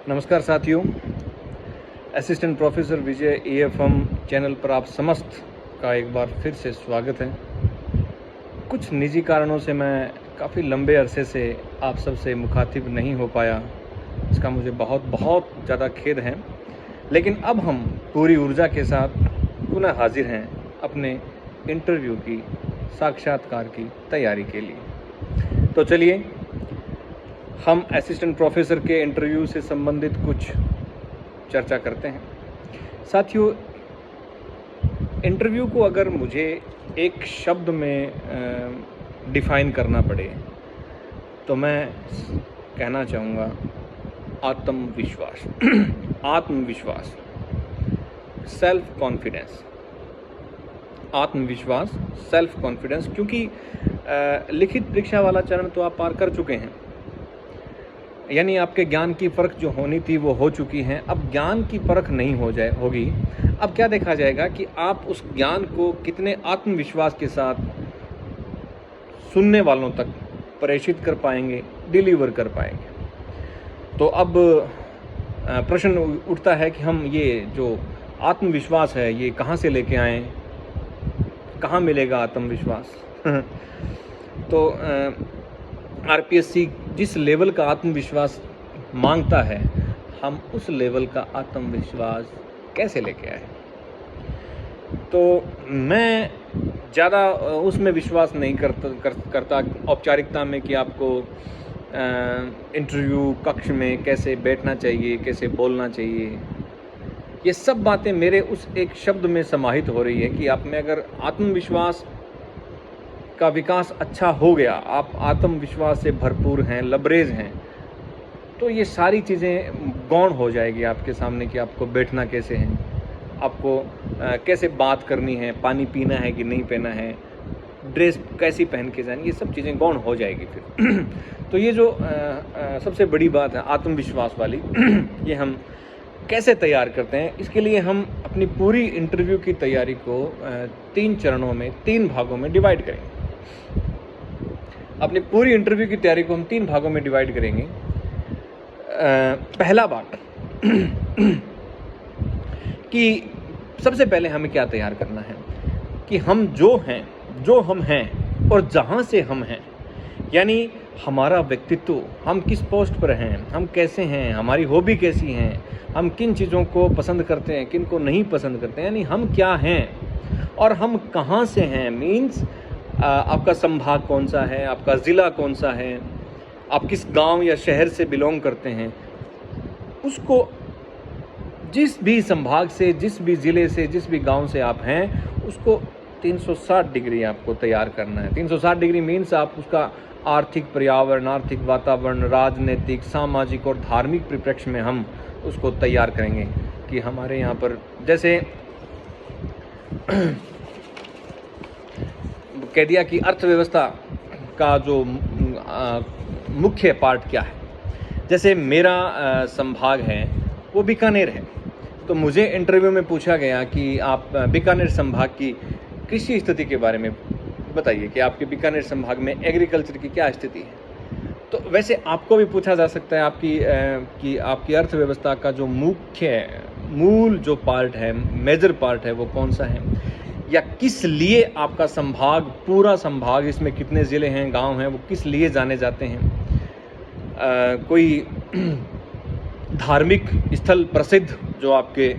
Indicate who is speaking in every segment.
Speaker 1: नमस्कार साथियों, assistant professor विजय EFM channel पर आप समस्त का एक बार फिर से स्वागत है। कुछ निजी कारणों से मैं काफ़ी लंबे अरसे से आप सबसे मुखातिब नहीं हो पाया, इसका मुझे बहुत ज़्यादा खेद है। लेकिन अब हम पूरी ऊर्जा के साथ पुनः हाजिर हैं अपने इंटरव्यू की, साक्षात्कार की तैयारी के लिए। तो चलिए हम असिस्टेंट प्रोफेसर के इंटरव्यू से संबंधित कुछ चर्चा करते हैं। साथियों, इंटरव्यू को अगर मुझे एक शब्द में डिफाइन करना पड़े तो मैं कहना चाहूँगा आत्मविश्वास। आत्मविश्वास, सेल्फ कॉन्फिडेंस। आत्मविश्वास, सेल्फ कॉन्फिडेंस, क्योंकि लिखित परीक्षा वाला चरण तो आप पार कर चुके हैं, यानी आपके ज्ञान की परख जो होनी थी वो हो चुकी है। अब ज्ञान की परख नहीं होगी। अब क्या देखा जाएगा कि आप उस ज्ञान को कितने आत्मविश्वास के साथ सुनने वालों तक प्रेषित कर पाएंगे, डिलीवर कर पाएंगे। तो अब प्रश्न उठता है कि हम ये जो आत्मविश्वास है ये कहाँ से लेके आएँ, कहाँ मिलेगा आत्मविश्वास। तो RPSC जिस लेवल का आत्मविश्वास मांगता है, हम उस लेवल का आत्मविश्वास कैसे लेके आए। तो मैं ज़्यादा उसमें विश्वास नहीं करता औपचारिकता में कि आपको इंटरव्यू कक्ष में कैसे बैठना चाहिए, कैसे बोलना चाहिए। ये सब बातें मेरे उस एक शब्द में समाहित हो रही है कि आप में अगर आत्मविश्वास का विकास अच्छा हो गया, आप आत्मविश्वास से भरपूर हैं, लबरेज हैं, तो ये सारी चीज़ें गौण हो जाएगी आपके सामने कि आपको बैठना कैसे है, आपको कैसे बात करनी है, पानी पीना है कि नहीं पीना है, ड्रेस कैसी पहन के जानी, ये सब चीज़ें गौण हो जाएगी फिर। तो ये जो सबसे बड़ी बात है आत्मविश्वास वाली, ये हम कैसे तैयार करते हैं, इसके लिए हम अपनी पूरी इंटरव्यू की तैयारी को 3 चरणों में, 3 भागों में डिवाइड करेंगे। अपनी पूरी इंटरव्यू की तैयारी को हम 3 भागों में डिवाइड करेंगे। पहला भाग कि सबसे पहले हमें क्या तैयार करना है कि हम जो हम हैं और जहाँ से हम हैं, यानी हमारा व्यक्तित्व, हम किस पोस्ट पर हैं, हम कैसे हैं, हमारी हॉबी कैसी हैं, हम किन चीज़ों को पसंद करते हैं, किन को नहीं पसंद करते हैं, यानी हम क्या हैं और हम कहाँ से हैं। मीन्स आपका संभाग कौन सा है, आपका ज़िला कौन सा है, आप किस गांव या शहर से बिलोंग करते हैं, उसको जिस भी संभाग से, जिस भी ज़िले से, जिस भी गांव से आप हैं, उसको 360 डिग्री आपको तैयार करना है। 360 डिग्री मीन्स आप उसका आर्थिक पर्यावरण, आर्थिक वातावरण, राजनीतिक, सामाजिक और धार्मिक परिप्रेक्ष्य में हम उसको तैयार करेंगे कि हमारे यहाँ पर जैसे कह दिया कि अर्थव्यवस्था का जो मुख्य पार्ट क्या है। जैसे मेरा संभाग है वो बीकानेर है, तो मुझे इंटरव्यू में पूछा गया कि आप बीकानेर संभाग की कृषि स्थिति के बारे में बताइए कि आपके बीकानेर संभाग में एग्रीकल्चर की क्या स्थिति है। तो वैसे आपको भी पूछा जा सकता है कि आपकी अर्थव्यवस्था का जो मूल जो पार्ट है, मेजर पार्ट है, वो कौन सा है, या किस लिए आपका संभाग, पूरा संभाग, इसमें कितने ज़िले हैं, गांव हैं, वो किस लिए जाने जाते हैं। कोई धार्मिक स्थल प्रसिद्ध जो आपके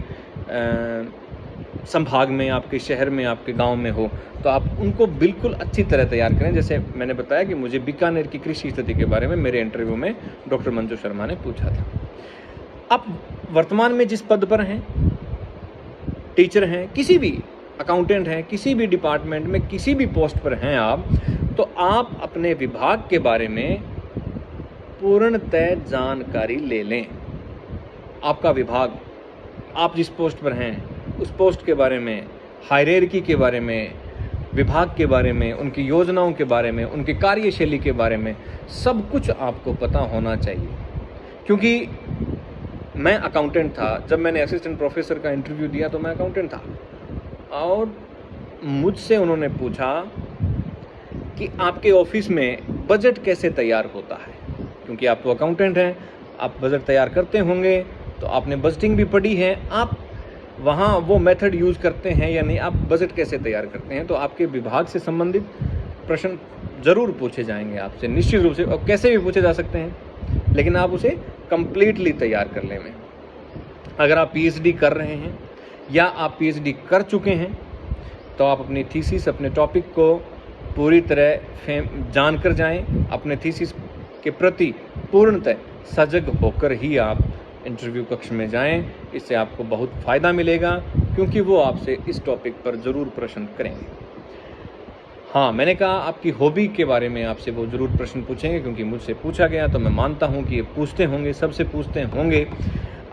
Speaker 1: संभाग में, आपके शहर में, आपके गांव में हो, तो आप उनको बिल्कुल अच्छी तरह तैयार करें। जैसे मैंने बताया कि मुझे बीकानेर की कृषि स्थिति के बारे में मेरे इंटरव्यू में डॉक्टर मंजू शर्मा ने पूछा था। आप वर्तमान में जिस पद पर हैं, टीचर हैं, किसी भी अकाउंटेंट हैं, किसी भी डिपार्टमेंट में, किसी भी पोस्ट पर हैं आप, तो आप अपने विभाग के बारे में पूर्णतः जानकारी ले लें। आपका विभाग, आप जिस पोस्ट पर हैं उस पोस्ट के बारे में, हायरार्की के बारे में, विभाग के बारे में, उनकी योजनाओं के बारे में, उनकी कार्यशैली के बारे में सब कुछ आपको पता होना चाहिए। क्योंकि मैं अकाउंटेंट था, जब मैंने असिस्टेंट प्रोफेसर का इंटरव्यू दिया तो मैं अकाउंटेंट था, और मुझसे उन्होंने पूछा कि आपके ऑफिस में बजट कैसे तैयार होता है, क्योंकि आप तो अकाउंटेंट हैं, आप बजट तैयार करते होंगे तो आपने बजटिंग भी पढ़ी है, आप वहाँ वो मेथड यूज़ करते हैं या नहीं, आप बजट कैसे तैयार करते हैं, तो आपके विभाग से संबंधित प्रश्न ज़रूर पूछे जाएंगे आपसे निश्चित रूप से, और कैसे भी पूछे जा सकते हैं, लेकिन आप उसे कंप्लीटली तैयार कर लें। अगर आप पीएचडी कर रहे हैं या आप पीएचडी कर चुके हैं तो आप अपनी थीसिस, अपने टॉपिक को पूरी तरह जान कर जाएँ, अपने थीसिस के प्रति पूर्णतः सजग होकर ही आप इंटरव्यू कक्ष में जाएं। इससे आपको बहुत फ़ायदा मिलेगा क्योंकि वो आपसे इस टॉपिक पर ज़रूर प्रश्न करेंगे। हाँ, मैंने कहा आपकी हॉबी के बारे में आपसे वो ज़रूर प्रश्न पूछेंगे, क्योंकि मुझसे पूछा गया तो मैं मानता हूँ कि ये पूछते होंगे, सबसे पूछते होंगे।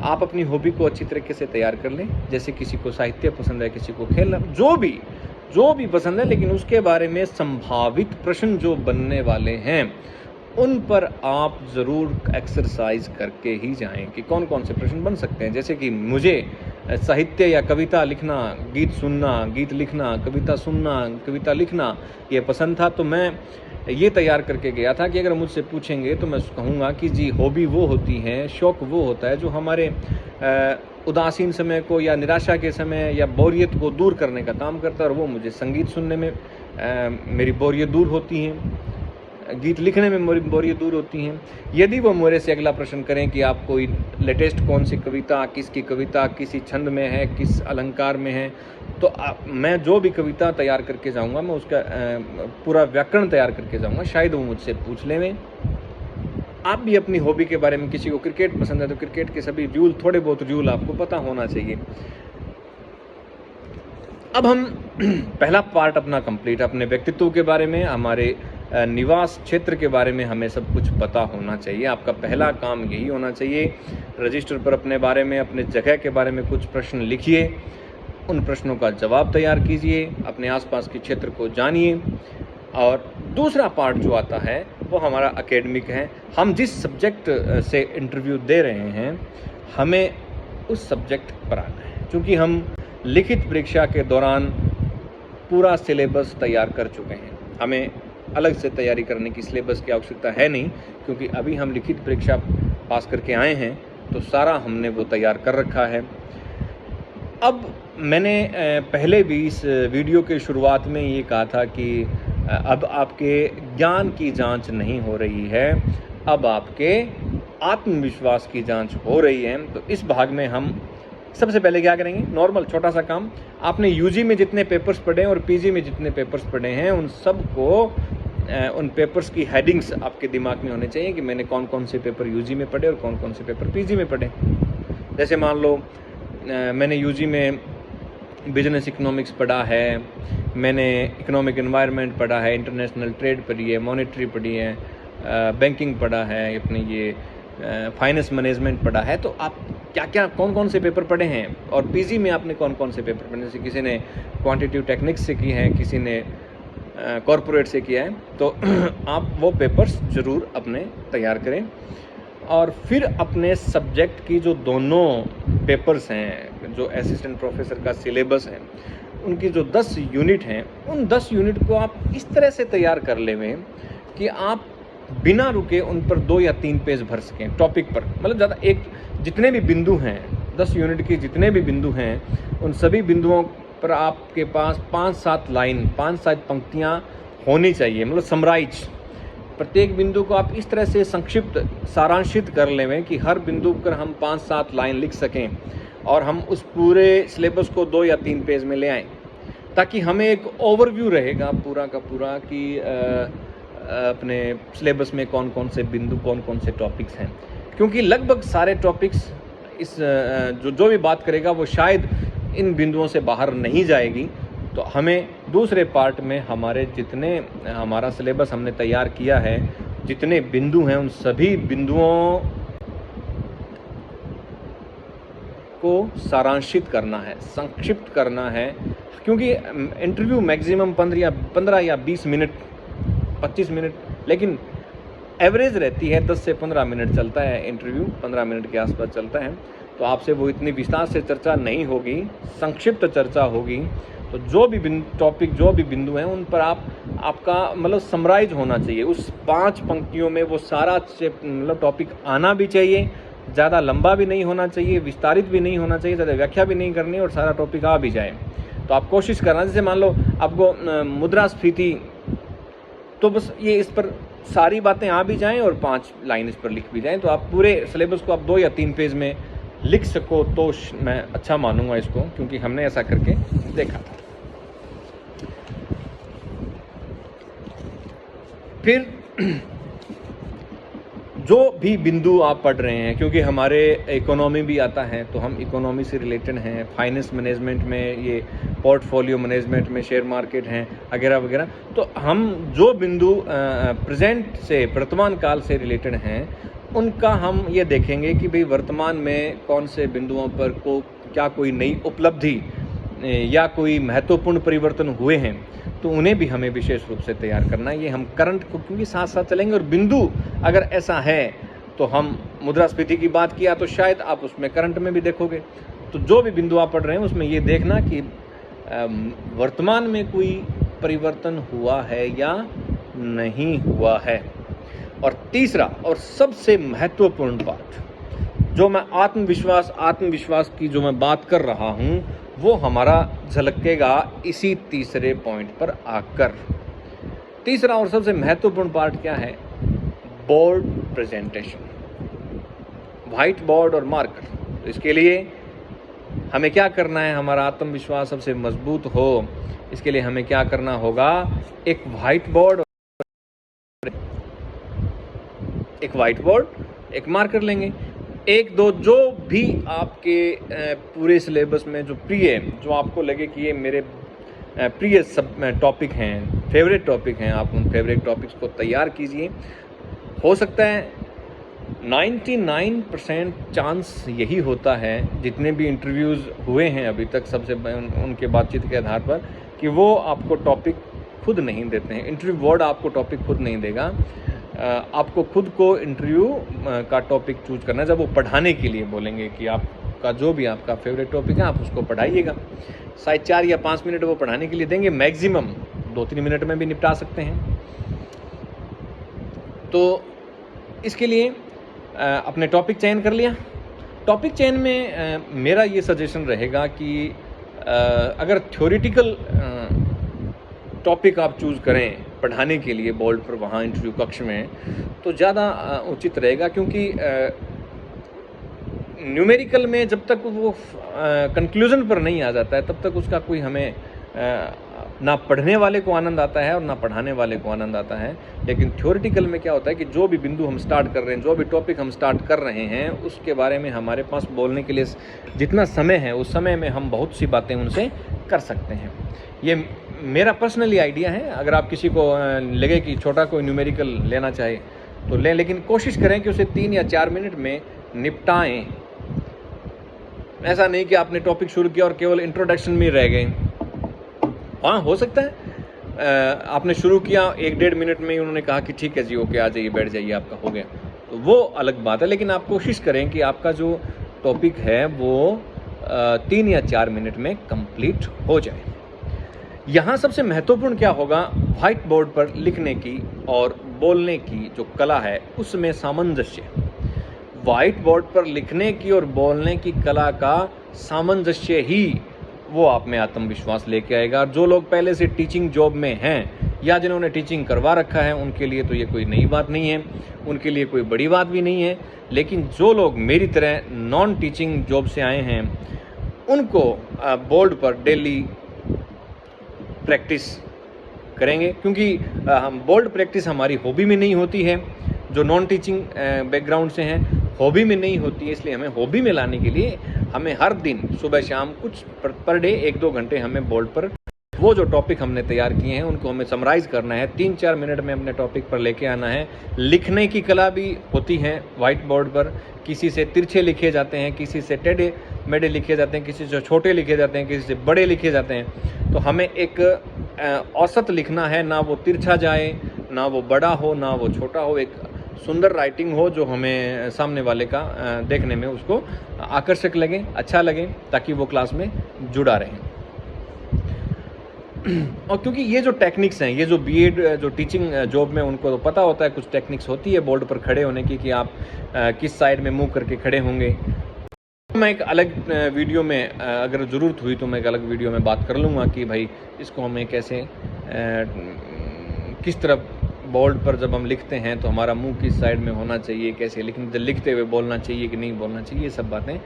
Speaker 1: आप अपनी हॉबी को अच्छी तरीके से तैयार कर लें। जैसे किसी को साहित्य पसंद है, किसी को खेलना, जो भी पसंद है, लेकिन उसके बारे में संभावित प्रश्न जो बनने वाले हैं उन पर आप ज़रूर एक्सरसाइज करके ही जाएं कि कौन कौन से प्रश्न बन सकते हैं। जैसे कि मुझे साहित्य या कविता लिखना, गीत सुनना, गीत लिखना, कविता सुनना, कविता लिखना ये पसंद था, तो मैं ये तैयार करके गया था कि अगर मुझसे पूछेंगे तो मैं कहूँगा कि जी हॉबी वो होती है, शौक़ वो होता है जो हमारे उदासीन समय को या निराशा के समय या बोरियत को दूर करने का काम करता है, और वो मुझे संगीत सुनने में मेरी बोरियत दूर होती है, गीत लिखने में मेरी बोरियत दूर होती हैं। यदि वो मेरे से अगला प्रश्न करें कि आप कोई लेटेस्ट कौन सी कविता, किसकी कविता किसी छंद में है, किस अलंकार में है, तो मैं जो भी कविता तैयार करके जाऊंगा मैं उसका पूरा व्याकरण तैयार करके जाऊंगा, शायद वो मुझसे पूछ लें। आप भी अपनी हॉबी के बारे में, किसी को क्रिकेट पसंद है तो क्रिकेट के सभी रूल, थोड़े बहुत रूल आपको पता होना चाहिए। अब हम पहला पार्ट अपना कंप्लीट, अपने व्यक्तित्व के बारे में, हमारे निवास क्षेत्र के बारे में हमें सब कुछ पता होना चाहिए। आपका पहला काम यही होना चाहिए। रजिस्टर पर अपने बारे में, अपने जगह के बारे में कुछ प्रश्न लिखिए, उन प्रश्नों का जवाब तैयार कीजिए, अपने आसपास के क्षेत्र को जानिए। और दूसरा पार्ट जो आता है वो हमारा एकेडमिक है। हम जिस सब्जेक्ट से इंटरव्यू दे रहे हैं हमें उस सब्जेक्ट पर आना है। क्योंकि हम लिखित परीक्षा के दौरान पूरा सिलेबस तैयार कर चुके हैं, हमें अलग से तैयारी करने की सिलेबस की आवश्यकता है नहीं, क्योंकि अभी हम लिखित परीक्षा पास करके आए हैं तो सारा हमने वो तैयार कर रखा है। अब मैंने पहले भी इस वीडियो के शुरुआत में ये कहा था कि अब आपके ज्ञान की जांच नहीं हो रही है, अब आपके आत्मविश्वास की जांच हो रही है। तो इस भाग में हम सबसे पहले क्या करेंगे, नॉर्मल छोटा सा काम, आपने यूजी में जितने पेपर्स पढ़े और पीजी में जितने पेपर्स पढ़े हैं उन सब को, उन पेपर्स की हेडिंग्स आपके दिमाग में होने चाहिए कि मैंने कौन कौन से पेपर यूजी में पढ़े और कौन कौन से पेपर पीजी में पढ़े। जैसे मान लो मैंने यूजी में बिजनेस इकोनॉमिक्स पढ़ा है, मैंने इकोनॉमिक एनवायरनमेंट पढ़ा है, इंटरनेशनल ट्रेड पढ़ी है, मॉनेटरी पढ़ी है, बैंकिंग पढ़ा है, अपने ये फाइनेंस मैनेजमेंट पढ़ा है। तो आप क्या क्या कौन कौन से पेपर पढ़े हैं, और पीजी में आपने कौन कौन से पेपर पढ़े, जैसे किसी ने क्वांटिटेटिव टेक्निक्स से की है, किसी ने कॉरपोरेट से किया है, तो आप वो पेपर्स ज़रूर अपने तैयार करें। और फिर अपने सब्जेक्ट की जो दोनों पेपर्स हैं, जो असिस्टेंट प्रोफेसर का सिलेबस है, उनकी जो 10 यूनिट हैं, उन 10 यूनिट को आप इस तरह से तैयार कर लें कि आप बिना रुके उन पर 2 या 3 पेज भर सकें टॉपिक पर। मतलब ज़्यादा, एक जितने भी बिंदु हैं, 10 यूनिट की जितने भी बिंदु हैं, उन सभी बिंदुओं पर आपके पास 5-7 लाइन, 5-7 पंक्तियाँ होनी चाहिए, मतलब समराइज। प्रत्येक बिंदु को आप इस तरह से संक्षिप्त सारांशित कर लें कि हर बिंदु पर हम 5-7 लाइन लिख सकें और हम उस पूरे सिलेबस को 2 या 3 पेज में ले आएँ, ताकि हमें एक ओवरव्यू रहेगा पूरा का पूरा कि अपने सिलेबस में कौन कौन से बिंदु, कौन कौन से टॉपिक्स हैं। क्योंकि लगभग सारे टॉपिक्स इस जो भी बात करेगा वो शायद इन बिंदुओं से बाहर नहीं जाएगी। तो हमें दूसरे पार्ट में हमारा सिलेबस हमने तैयार किया है, जितने बिंदु हैं उन सभी बिंदुओं को सारांशित करना है, संक्षिप्त करना है। क्योंकि इंटरव्यू मैक्सिमम 15 या 20 मिनट, 25 मिनट, लेकिन एवरेज रहती है 10 से 15 मिनट चलता है इंटरव्यू, 15 मिनट के आसपास चलता है। तो आपसे वो इतनी विस्तार से चर्चा नहीं होगी, संक्षिप्त चर्चा होगी। तो जो भी टॉपिक, जो भी बिंदु हैं, उन पर आपका मतलब समराइज होना चाहिए। उस 5 पंक्तियों में वो सारा मतलब टॉपिक आना भी चाहिए, ज़्यादा लंबा भी नहीं होना चाहिए, विस्तारित भी नहीं होना चाहिए, ज़्यादा व्याख्या भी नहीं करनी, और सारा टॉपिक आ भी जाए। तो आप कोशिश करना, जैसे मान लो आपको मुद्रास्फीति, तो बस ये इस पर सारी बातें आ भी जाएं और 5 लाइन इस पर लिख भी जाएं, तो आप पूरे सिलेबस को आप 2 या 3 पेज में लिख सको तो मैं अच्छा मानूंगा इसको, क्योंकि हमने ऐसा करके देखा था। फिर जो भी बिंदु आप पढ़ रहे हैं, क्योंकि हमारे इकोनॉमी भी आता है, तो हम इकोनॉमी से रिलेटेड हैं, फाइनेंस मैनेजमेंट में, ये पोर्टफोलियो मैनेजमेंट में शेयर मार्केट हैं वगैरह वगैरह, तो हम जो बिंदु प्रेजेंट से, वर्तमान काल से रिलेटेड हैं, उनका हम ये देखेंगे कि भाई वर्तमान में कौन से बिंदुओं पर क्या कोई नई उपलब्धि या कोई महत्वपूर्ण परिवर्तन हुए हैं, तो उन्हें भी हमें विशेष रूप से तैयार करना है। ये हम करंट को क्योंकि साथ साथ चलेंगे, और बिंदु अगर ऐसा है तो हम मुद्रास्फीति की बात किया तो शायद आप उसमें करंट में भी देखोगे। तो जो भी बिंदु आप पढ़ रहे हैं उसमें ये देखना कि वर्तमान में कोई परिवर्तन हुआ है या नहीं हुआ है। और तीसरा और सबसे महत्वपूर्ण बात, जो मैं आत्मविश्वास की जो मैं बात कर रहा हूँ, वो हमारा झलकेगा इसी तीसरे पॉइंट पर आकर। तीसरा और सबसे महत्वपूर्ण पार्ट क्या है? बोर्ड प्रेजेंटेशन, व्हाइट बोर्ड और मार्कर। तो इसके लिए हमें क्या करना है? हमारा आत्मविश्वास सबसे मजबूत हो, इसके लिए हमें क्या करना होगा? एक व्हाइट बोर्ड, एक मार्कर लेंगे। 1-2 जो भी आपके पूरे सिलेबस में जो प्रिय, जो आपको लगे कि ये मेरे प्रिय सब टॉपिक हैं, फेवरेट टॉपिक हैं, आप उन फेवरेट टॉपिक्स को तैयार कीजिए। हो सकता है 99% चांस यही होता है, जितने भी इंटरव्यूज़ हुए हैं अभी तक सबसे उनके बातचीत के आधार पर, कि वो आपको टॉपिक खुद नहीं देते हैं। इंटरव्यू बोर्ड आपको टॉपिक खुद नहीं देगा, आपको खुद को इंटरव्यू का टॉपिक चूज करना है। जब वो पढ़ाने के लिए बोलेंगे कि आपका जो भी आपका फेवरेट टॉपिक है आप उसको पढ़ाइएगा, शायद 4 या 5 मिनट वो पढ़ाने के लिए देंगे, मैक्सिमम 2-3 मिनट में भी निपटा सकते हैं। तो इसके लिए अपने टॉपिक चयन कर लिया। टॉपिक चयन में मेरा ये सजेशन रहेगा कि अगर थ्योरेटिकल टॉपिक आप चूज़ करें पढ़ाने के लिए बोर्ड पर, वहाँ इंटरव्यू कक्ष में, तो ज़्यादा उचित रहेगा, क्योंकि न्यूमेरिकल में जब तक वो कंक्लूजन पर नहीं आ जाता है तब तक उसका कोई हमें ना पढ़ने वाले को आनंद आता है और ना पढ़ाने वाले को आनंद आता है। लेकिन थ्योरेटिकल में क्या होता है कि जो भी बिंदु हम स्टार्ट कर रहे हैं, जो भी टॉपिक हम स्टार्ट कर रहे हैं, उसके बारे में हमारे पास बोलने के लिए जितना समय है, उस समय में हम बहुत सी बातें उनसे कर सकते हैं। ये मेरा पर्सनली आइडिया है। अगर आप किसी को लगे कि छोटा कोई न्यूमेरिकल लेना चाहे तो लें, लेकिन कोशिश करें कि उसे 3 या 4 मिनट में निपटाएं। ऐसा नहीं कि आपने टॉपिक शुरू किया और केवल इंट्रोडक्शन में रह गए। हाँ, हो सकता है आपने शुरू किया 1-1.5 मिनट में ही उन्होंने कहा कि ठीक है जी, ओके, आ जाइए, बैठ जाइए, आपका हो गया, तो वो अलग बात है। लेकिन आप कोशिश करें कि आपका जो टॉपिक है वो 3 या 4 मिनट में कंप्लीट हो जाए। यहाँ सबसे महत्वपूर्ण क्या होगा? व्हाइट बोर्ड पर लिखने की और बोलने की जो कला है उसमें सामंजस्य। व्हाइट बोर्ड पर लिखने की और बोलने की कला का सामंजस्य ही वो आप में आत्मविश्वास लेके आएगा। जो लोग पहले से टीचिंग जॉब में हैं या जिन्होंने टीचिंग करवा रखा है, उनके लिए तो ये कोई नई बात नहीं है, उनके लिए कोई बड़ी बात भी नहीं है। लेकिन जो लोग मेरी तरह नॉन टीचिंग जॉब से आए हैं, उनको बोर्ड पर डेली प्रैक्टिस करेंगे, क्योंकि हम बोल्ड प्रैक्टिस हमारी हॉबी में नहीं होती है। जो नॉन टीचिंग बैकग्राउंड से हैं, हॉबी में नहीं होती है, इसलिए हमें हॉबी में लाने के लिए हमें हर दिन सुबह शाम कुछ पर डे 1-2 घंटे हमें बोर्ड पर वो जो टॉपिक हमने तैयार किए हैं उनको हमें समराइज़ करना है। 3-4 मिनट में अपने टॉपिक पर लेके आना है। लिखने की कला भी होती है व्हाइट बोर्ड पर। किसी से तिरछे लिखे जाते हैं, किसी से टेढ़े मेढ़े लिखे जाते हैं, किसी से छोटे लिखे जाते हैं, किसी से बड़े लिखे जाते हैं। तो हमें एक औसत लिखना है, ना वो तिरछा जाए, ना वो बड़ा हो, ना वो छोटा हो। एक सुंदर राइटिंग हो जो हमें सामने वाले का देखने में उसको आकर्षक लगे, अच्छा लगे, ताकि वो क्लास में जुड़ा रहे। और क्योंकि ये जो टेक्निक्स हैं, ये जो बीएड जो टीचिंग जॉब में उनको तो पता होता है, कुछ टेक्निक्स होती है बोर्ड पर खड़े होने की कि आप किस साइड में मुंह करके खड़े होंगे। मैं एक अलग वीडियो में अगर ज़रूरत हुई तो मैं एक अलग वीडियो में बात कर लूँगा कि भाई इसको हमें कैसे किस तरह बोर्ड पर जब हम लिखते हैं तो हमारा मुंह किस साइड में होना चाहिए, कैसे लिखते हुए बोलना चाहिए कि नहीं बोलना चाहिए, ये सब बातें।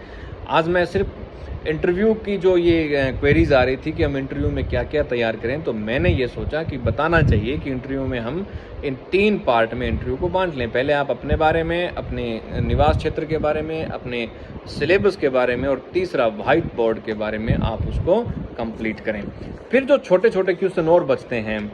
Speaker 1: आज मैं सिर्फ इंटरव्यू की जो ये क्वेरीज आ रही थी कि हम इंटरव्यू में क्या क्या तैयार करें, तो मैंने ये सोचा कि बताना चाहिए कि इंटरव्यू में हम इन 3 पार्ट में इंटरव्यू को बांट लें। पहले आप अपने बारे में, अपने निवास क्षेत्र के बारे में, अपने सिलेबस के बारे में, और तीसरा व्हाइट बोर्ड के बारे में आप उसको कंप्लीट करें। फिर जो छोटे छोटे क्वेश्चन और बचते हैं,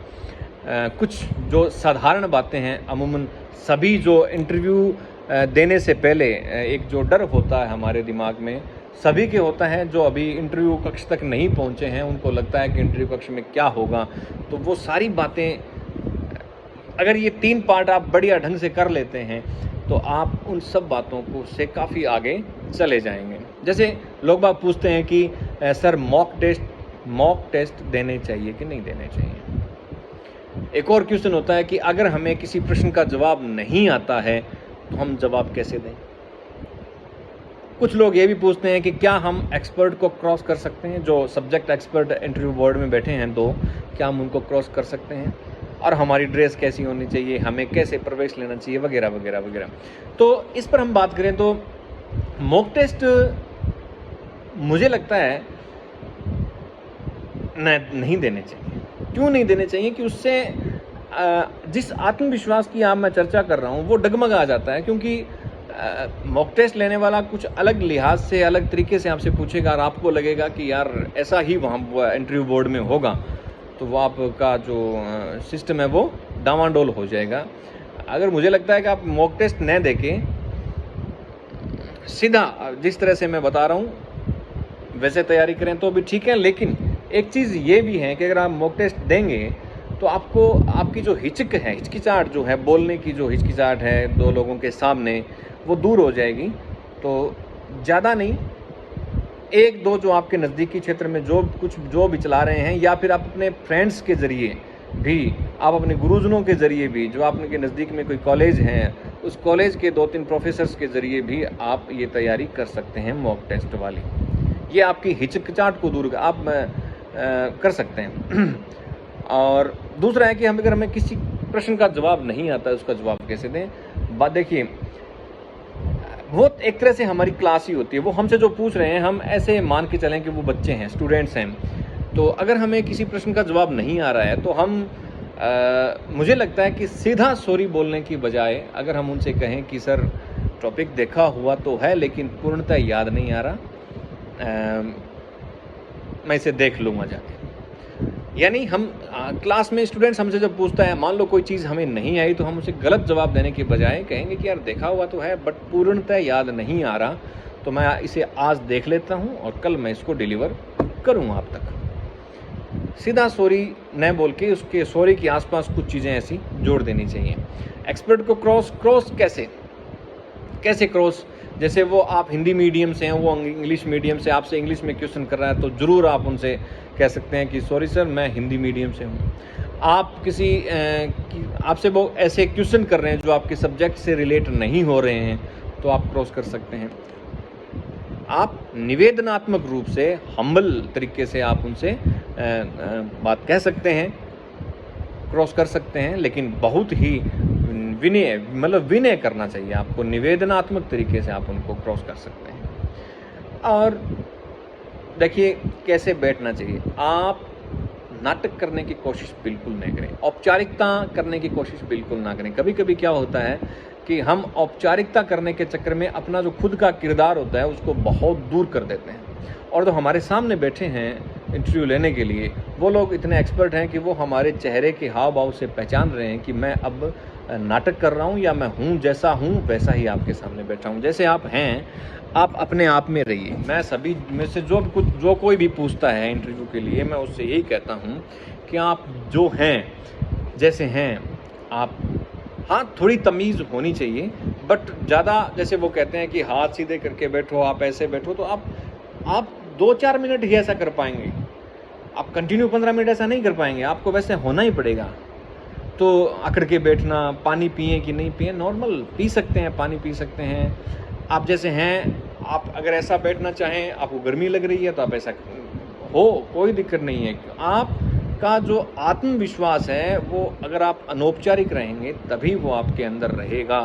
Speaker 1: कुछ जो साधारण बातें हैं, अमूमन सभी जो इंटरव्यू देने से पहले एक जो डर होता है हमारे दिमाग में, सभी के होता है। जो अभी इंटरव्यू कक्ष तक नहीं पहुंचे हैं उनको लगता है कि इंटरव्यू कक्ष में क्या होगा। तो वो सारी बातें, अगर ये 3 पार्ट आप बढ़िया ढंग से कर लेते हैं तो आप उन सब बातों को से काफ़ी आगे चले जाएंगे। जैसे लोग बाग पूछते हैं कि सर मॉक टेस्ट देने चाहिए कि नहीं देने चाहिए। एक और क्वेश्चन होता है कि अगर हमें किसी प्रश्न का जवाब नहीं आता है तो हम जवाब कैसे दें। कुछ लोग ये भी पूछते हैं कि क्या हम एक्सपर्ट को क्रॉस कर सकते हैं, जो सब्जेक्ट एक्सपर्ट इंटरव्यू बोर्ड में बैठे हैं 2, क्या हम उनको क्रॉस कर सकते हैं, और हमारी ड्रेस कैसी होनी चाहिए, हमें कैसे प्रवेश लेना चाहिए, वगैरह वगैरह वगैरह। तो इस पर हम बात करें तो मॉक टेस्ट मुझे लगता है नहीं देने चाहिए। क्यों नहीं देने चाहिए कि उससे जिस आत्मविश्वास की आप मैं चर्चा कर रहा हूँ वो डगमगा जाता है। क्योंकि मॉक टेस्ट लेने वाला कुछ अलग लिहाज से, अलग तरीके से आपसे पूछेगा और आपको लगेगा कि यार ऐसा ही वहाँ इंटरव्यू बोर्ड में होगा, तो वो आपका जो सिस्टम है वो डामाडोल हो जाएगा। अगर मुझे लगता है कि आप मॉक टेस्ट न देके सीधा जिस तरह से मैं बता रहा हूँ वैसे तैयारी करें तो भी ठीक है। लेकिन एक चीज़ ये भी है कि अगर आप मॉक टेस्ट देंगे तो आपको आपकी जो हिचकिचाहट जो है, बोलने की जो हिचकिचाहट है 2 लोगों के सामने, वो दूर हो जाएगी। तो ज़्यादा नहीं, 1-2 जो आपके नज़दीकी क्षेत्र में जो भी चला रहे हैं, या फिर आप अपने फ्रेंड्स के ज़रिए भी, आप अपने गुरुजनों के ज़रिए भी, जो आपके नज़दीक में कोई कॉलेज है उस कॉलेज के 2-3 प्रोफेसर्स के ज़रिए भी आप ये तैयारी कर सकते हैं मॉक टेस्ट वाली। ये आपकी हिचकिचाहट को दूर आप कर सकते हैं। और दूसरा है कि अगर हमें किसी प्रश्न का जवाब नहीं आता है उसका जवाब कैसे दें। बात देखिए, वो एक तरह से हमारी क्लास ही होती है। वो हमसे जो पूछ रहे हैं हम ऐसे मान के चलें कि वो बच्चे हैं, स्टूडेंट्स हैं। तो अगर हमें किसी प्रश्न का जवाब नहीं आ रहा है तो हम मुझे लगता है कि सीधा सॉरी बोलने की बजाय अगर हम उनसे कहें कि सर टॉपिक देखा हुआ तो है लेकिन पूर्णतः याद नहीं आ रहा, मैं इसे देख लूँगा जाके। यानी हम क्लास में स्टूडेंट्स हमसे जब पूछता है, मान लो कोई चीज़ हमें नहीं आई, तो हम उसे गलत जवाब देने के बजाय कहेंगे कि यार देखा हुआ तो है बट पूर्णतः याद नहीं आ रहा, तो मैं इसे आज देख लेता हूँ और कल मैं इसको डिलीवर करूँगा आप तक। सीधा सॉरी न बोल के उसके सॉरी के आसपास कुछ चीज़ें ऐसी जोड़ देनी चाहिए। एक्सपर्ट को क्रॉस कैसे क्रॉस, जैसे वो आप हिंदी मीडियम से हैं, वो इंग्लिश मीडियम से आपसे इंग्लिश में क्वेश्चन कर रहा है, तो ज़रूर आप उनसे कह सकते हैं कि सॉरी सर मैं हिंदी मीडियम से हूँ। आप आपसे वो ऐसे क्वेश्चन कर रहे हैं जो आपके सब्जेक्ट से रिलेट नहीं हो रहे हैं, तो आप क्रॉस कर सकते हैं। आप निवेदनात्मक रूप से, हम्बल तरीके से आप उनसे बात कह सकते हैं, क्रॉस कर सकते हैं, लेकिन बहुत ही विनय करना चाहिए आपको। निवेदनात्मक तरीके से आप उनको क्रॉस कर सकते हैं। और देखिए कैसे बैठना चाहिए, आप नाटक करने की कोशिश बिल्कुल नहीं करें, औपचारिकता करने की कोशिश बिल्कुल ना करें। कभी कभी क्या होता है कि हम औपचारिकता करने के चक्कर में अपना जो खुद का किरदार होता है उसको बहुत दूर कर देते हैं, और जो हमारे सामने बैठे हैं इंटरव्यू लेने के लिए वो लोग इतने एक्सपर्ट हैं कि वो हमारे चेहरे के हाव भाव से पहचान रहे हैं कि मैं अब नाटक कर रहा हूँ या मैं हूँ जैसा हूँ वैसा ही आपके सामने बैठा हूँ। जैसे आप हैं आप अपने आप में रहिए। मैं सभी में से जो कोई भी पूछता है इंटरव्यू के लिए, मैं उससे यही कहता हूँ कि आप जो हैं जैसे हैं आप, हाँ थोड़ी तमीज़ होनी चाहिए, बट ज़्यादा जैसे वो कहते हैं कि हाथ सीधे करके बैठो, आप ऐसे बैठो, तो आप 2-4 मिनट ही ऐसा कर पाएंगे। आप कंटिन्यू 15 मिनट ऐसा नहीं कर पाएंगे, आपको वैसे होना ही पड़ेगा। तो अकड़ के बैठना, पानी पिए कि नहीं पिए, नॉर्मल पी सकते हैं, पानी पी सकते हैं, आप जैसे हैं। आप अगर ऐसा बैठना चाहें, आपको गर्मी लग रही है तो आप ऐसा हो, कोई दिक्कत नहीं है। आपका जो आत्मविश्वास है वो अगर आप अनौपचारिक रहेंगे तभी वो आपके अंदर रहेगा,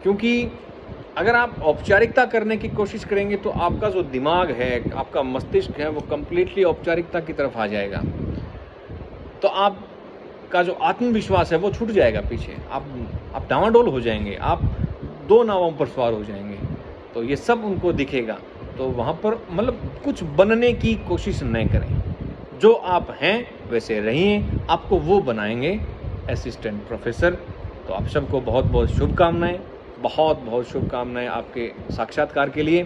Speaker 1: क्योंकि अगर आप औपचारिकता करने की कोशिश करेंगे तो आपका जो दिमाग है, आपका मस्तिष्क है, वो कम्प्लीटली औपचारिकता की तरफ आ जाएगा। तो आपका जो आत्मविश्वास है वो छूट जाएगा पीछे, आप डामाडोल हो जाएंगे, आप 2 नावों पर सवार हो जाएंगे। तो ये सब उनको दिखेगा। तो वहाँ पर मतलब कुछ बनने की कोशिश नहीं करें, जो आप हैं वैसे रहिए, आपको वो बनाएंगे असिस्टेंट प्रोफेसर। तो आप सबको बहुत बहुत शुभकामनाएं, बहुत बहुत शुभकामनाएं आपके साक्षात्कार के लिए।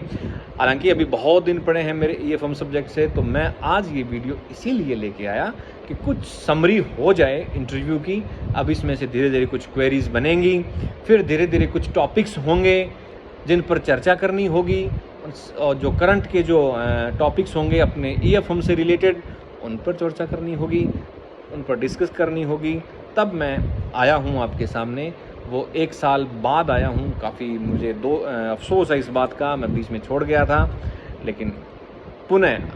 Speaker 1: हालांकि अभी बहुत दिन पड़े हैं मेरे EFM सब्जेक्ट से, तो मैं आज ये वीडियो इसीलिए लेके आया कि कुछ समरी हो जाए इंटरव्यू की। अब इसमें से धीरे धीरे कुछ क्वेरीज बनेंगी, फिर धीरे धीरे कुछ टॉपिक्स होंगे जिन पर चर्चा करनी होगी, और जो करंट के जो टॉपिक्स होंगे अपने EFM से रिलेटेड, उन पर चर्चा करनी होगी, उन पर डिस्कस करनी होगी। तब मैं आया हूँ आपके सामने, वो 1 साल बाद आया हूँ। काफ़ी मुझे अफसोस है इस बात का, मैं बीच में छोड़ गया था, लेकिन पुनः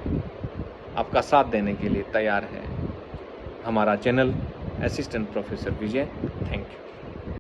Speaker 1: आपका साथ देने के लिए तैयार है हमारा channel assistant professor Vijay. Thank you.